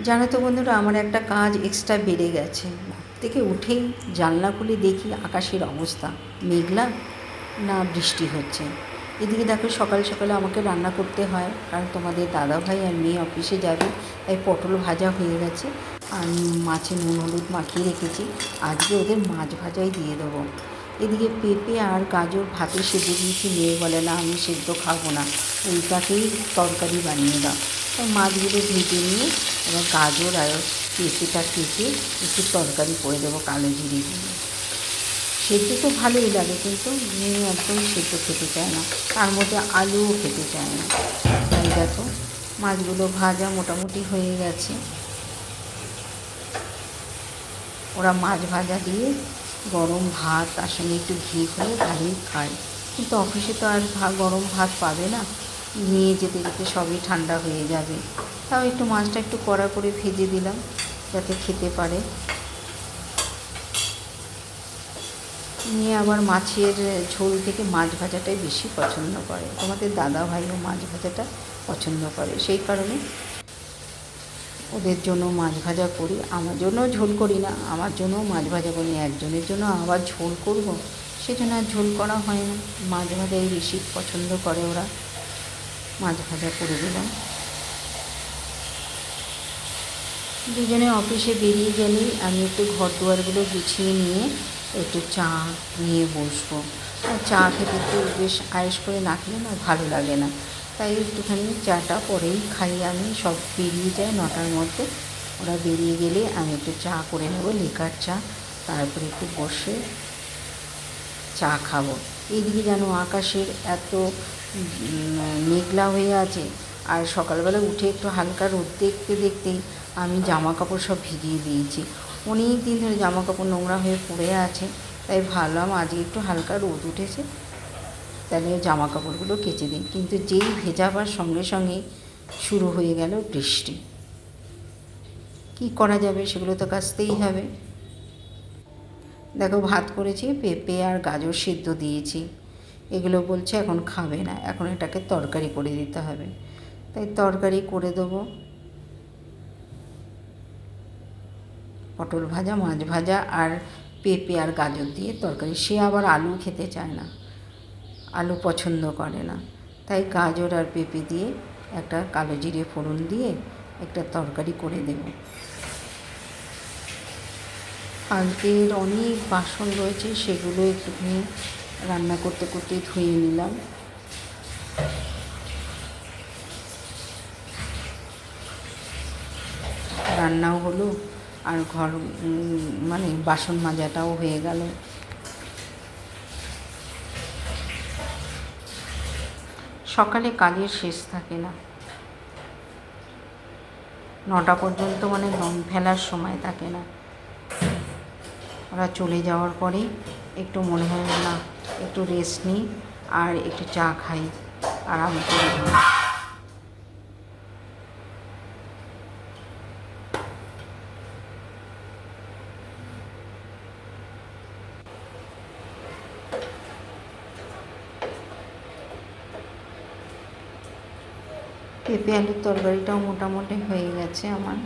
জানো তো বন্ধুরা, আমার একটা কাজ এক্সট্রা বেড়ে গেছে। ঘুম থেকে উঠেই জানলা খুলে দেখি আকাশের অবস্থা মেঘলা, না বৃষ্টি হচ্ছে। এদিকে দেখো, সকাল সকালে আমাকে রান্না করতে হয়, কারণ তোমাদের দাদাভাই আর মেয়ে অফিসে যাবে। তাই পটল ভাজা হয়ে গেছে, আর মাছে নুন হলুদ মাখিয়ে রেখেছি। আজকে ওদের মাছ ভাজাই দিয়ে দেবো। এদিকে পেঁপে আর গাজর ভাতে সেদ্ধ দিয়েছি। মেয়ে বলে না, আমি সেদ্ধ খাবো না, ওইটাকেই তরকারি বানিয়ে দাও। তাই মাছগুলো ভেজে নিয়ে এবার গাজর আর পেঁপেটা কেটে একটু তরকারি করে দেবো কালো জিরে দিয়ে। সেদ্ধ তো ভালোই লাগে, কিন্তু মেয়ে একদম সেদ্ধ খেতে চায় না, তার মধ্যে আলুও খেতে চায় না। তাই দেখো, মাছগুলো ভাজা মোটামুটি হয়ে গেছে। ওরা মাছ ভাজা দিয়ে গরম ভাত, তার সঙ্গে একটু ঘি হলে ভালোই খায়। কিন্তু অফিসে তো আর গরম ভাত পাবে না, নিয়ে যেতে যেতে সবই ঠান্ডা হয়ে যাবে। তাও একটু মাছটা একটু কড়া করে ভেজে দিলাম, যাতে খেতে পারে। নিয়ে আবার মাছের ঝোল থেকে মাছ ভাজাটাই বেশি পছন্দ করে। তোমাদের দাদাভাইও মাছ ভাজাটা পছন্দ করে, সেই কারণে ওদের জন্য মাছ ভাজা করি। আমার জন্য ঝোল করি না, আমার জন্যও মাছ ভাজা করি। একজনের জন্য আবার ঝোল করব, সেজন্য আর ঝোল করা হয় না। মাছ ভাজাই বেশি পছন্দ করে ওরা, মাছ ভাজা করে দিলাম। দুজনে অফিসে বেরিয়ে গেলেই আমি একটু ঘর দুয়ারগুলো গুছিয়ে নিয়ে একটু চা নিয়ে বসবো। আর চা খেতে একটু বেশ আয়েস করে না খেলে না ভালো লাগে না, তাই একটুখানি চাটা পরেই খাই আমি। সব বেরিয়ে যায় 9টার মধ্যে, ওরা বেরিয়ে গেলে আমি একটু চা করে নেবো, লিকার চা। তারপরে একটু বসে চা খাবো। এইদিকে যেন আকাশের এত মেঘলা হয়ে আছে, আর সকালবেলা উঠে একটু হালকা রোদ দেখতে দেখতেই আমি জামা কাপড় সব ভিজিয়ে দিয়েছি। অনেক দিন ধরে জামা কাপড় নোংরা হয়ে পড়ে আছে, তাই ভাবলাম আজকে একটু হালকা রোদ উঠেছে, তাহলে জামা কাপড়গুলো কেচে দিই। কিন্তু যেই ভেজাবার সঙ্গে সঙ্গে শুরু হয়ে গেল বৃষ্টি। কী করা যাবে, সেগুলো তো কাচতেই হবে। দেখো, ভাত করেছি, পেঁপে আর গাজর সিদ্ধ দিয়েছি। এগুলো বলছে এখন খাবে না, এখন এটাকে তরকারি করে দিতে হবে। তাই তরকারি করে দেবো। পটল ভাজা, মাছ ভাজা আর পেঁপে আর গাজর দিয়ে তরকারি। সে আবার আলু খেতে চায় না, আলু পছন্দ করে না। তাই গাজর আর পেঁপে দিয়ে একটা কালো জিরে ফোড়ন দিয়ে একটা তরকারি করে দেব। কালকের অনেক বাসন রয়েছে, সেগুলো একটুখানি রান্না করতে করতে ধুয়ে নিলাম। রান্নাও হলো, আর ঘর মানে বাসন মাজাটাও হয়ে গেল। সকালে কাজের শেষ থাকে না, 9টা পর্যন্ত মানে দম ফেলার সময় থাকে না। ওরা চলে যাওয়ার পরে একটু মনে হয় না, একটু রেস্ট নিই আর একটু চা খাই, আরাম করে নিই। পেঁপে আলুর তরকারিটাও মোটামুটি হয়ে গেছে আমার।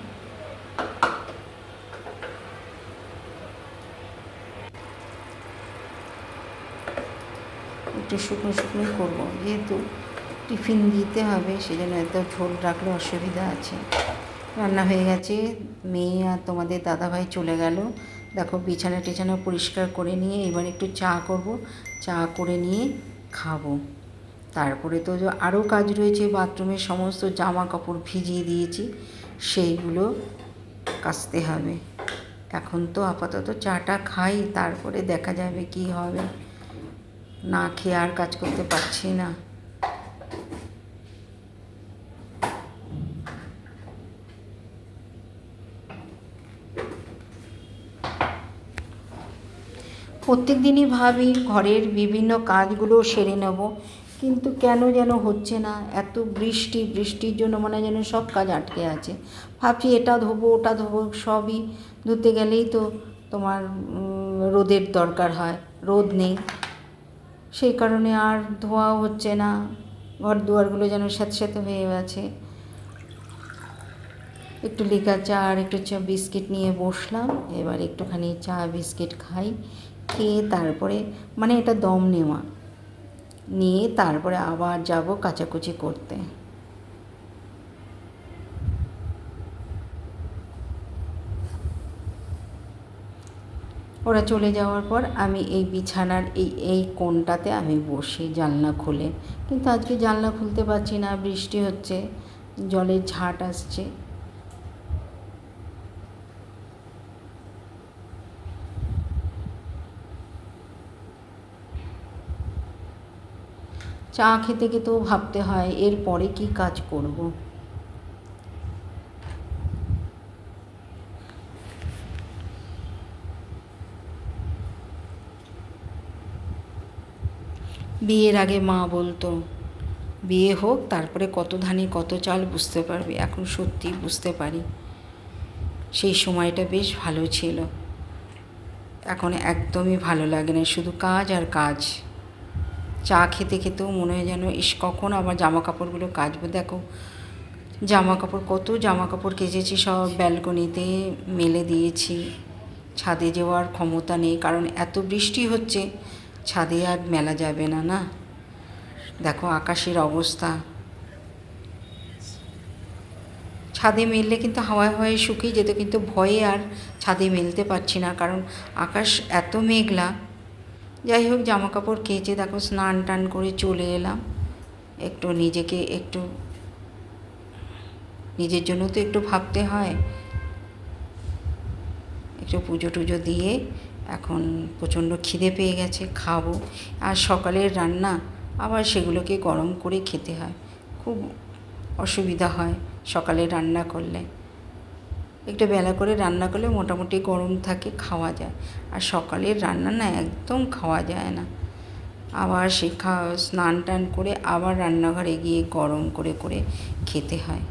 একটু শুকনো শুকনো করবো, যেহেতু টিফিন দিতে হবে, সেজন্য এত ঝোল রাখলে অসুবিধা আছে। রান্না হয়ে গেছে, মেয়ে আর তোমাদের দাদাভাই চলে গেল। দেখো, বিছানা টিছানা পরিষ্কার করে নিয়ে এবার একটু চা করব, চা করে নিয়ে খাবো। তারপরে তো আরও কাজ রয়েছে, বাথরুমের সমস্ত জামা কাপড় ভিজিয়ে দিয়েছি, সেইগুলো কাচতে হবে। এখন তো আপাতত চাটা খাই, তারপরে দেখা যাবে কি হবে। না খেয়ে আর কাজ করতে পারছি না। প্রত্যেক দিনই ভাবি ঘরের বিভিন্ন কাজগুলো সেরে নেব, কিন্তু কেন যেন হচ্ছে না। এত বৃষ্টির জন্য মনে হয় যেন সব কাজ আটকে আছে। ভাবছি এটা ধোবো ওটা ধোবো, সবই ধুতে গেলেই তো তোমার রোদের দরকার হয়, রোদ নেই, সেই কারণে আর ধোয়াও হচ্ছে না। ঘর দুয়ারগুলো যেন স্যাঁতস্যাঁতে হয়ে গেছে। একটু লিকার চা আর একটু চা বিস্কিট নিয়ে বসলাম। এবার একটুখানি চা বিস্কিট খাই, খেয়ে তারপরে মানে এটা দম নেওয়া, নিয়ে তারপরে আবার যাব কাচাকুচি করতে। ওরা চলে যাওয়ার পর আমি এই বিছানার এই কোণটাতে আমি বসি জানলা খুলে, কিন্তু আজকে জানলা খুলতে পারছি না, বৃষ্টি হচ্ছে, জলের ঝাঁট আসছে। চা খেতে খেতেও ভাবতে হয় এরপরে কি কাজ করব। বিয়ের আগে মা বলতো বিয়ে হোক তারপরে কত ধানে কত চাল বুঝতে পারবে। এখন সত্যি বুঝতে পারি সেই সময়টা বেশ ভালো ছিল। এখন একদমই ভালো লাগে না, শুধু কাজ আর কাজ। চা খেতে খেতেও মনে হয় যেন ইস কখন আবার জামা কাপড়গুলো কাচবো। দেখো জামা কাপড়, কত জামা কাপড় কেচেছি, সব ব্যালকনিতে মেলে দিয়েছি। ছাদে যাওয়ার ক্ষমতা নেই, কারণ এত বৃষ্টি হচ্ছে, ছাদে আর মেলা যাবে না। না, দেখো আকাশের অবস্থা। ছাদে মেললে কিন্তু হাওয়ায় হাওয়ায় শুকিয়ে যেত, কিন্তু ভয়ে আর ছাদে মেলতে পারছি না, কারণ আকাশ এত মেঘলা। যাই হোক জামা কাপড় কেচে দেখো স্নান টান করে চলে এলাম। একটু নিজেকে একটু নিজের জন্য তো একটু ভাবতে হয়। একটু পুজো টুজো দিয়ে এখন প্রচণ্ড খিদে পেয়ে গেছে, খাবো। আর সকালের রান্না আবার সেগুলোকে গরম করে খেতে হয়, খুব অসুবিধা হয় সকালে রান্না করলে। একটু বেলা করে রান্না করলে মোটামুটি গরম থাকে, খাওয়া যায়। আর সকালের রান্না না একদম খাওয়া যায় না। আবার সে স্নান টান করে আবার রান্নাঘরে গিয়ে গরম করে করে খেতে হয়।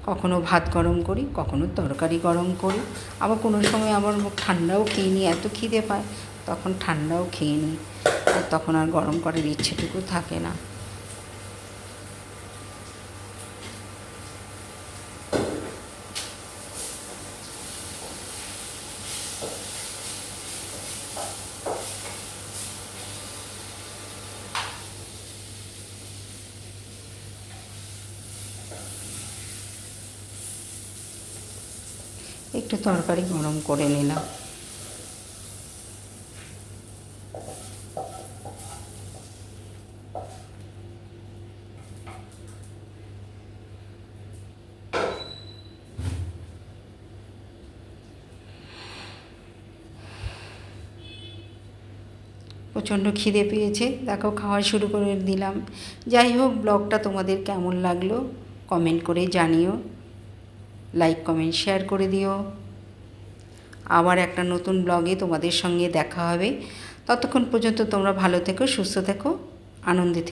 কখনো ভাত গরম করি, কখনো তরকারি গরম করি, আবার কোনো সময় আবার ঠান্ডাও খেয়ে নিই। এত খিদে পায় তখন ঠান্ডাও খেয়ে নিই, আর তখন আর গরম করার ইচ্ছেটুকু থাকে না। একটু তরকারি গরম করে নিলাম। প্রচণ্ড খিদে পেয়েছে, দেখো খাওয়া শুরু করে দিলাম। যাই হোক ব্লগটা তোমাদের কেমন লাগলো কমেন্ট করে জানিও, লাইক কমেন্ট শেয়ার করে দিও। আবার একটা নতুন ব্লগে তোমাদের সঙ্গে দেখা হবে। ততক্ষণ পর্যন্ত তোমরা ভালো থেকো, সুস্থ থেকো, আনন্দে থেকো।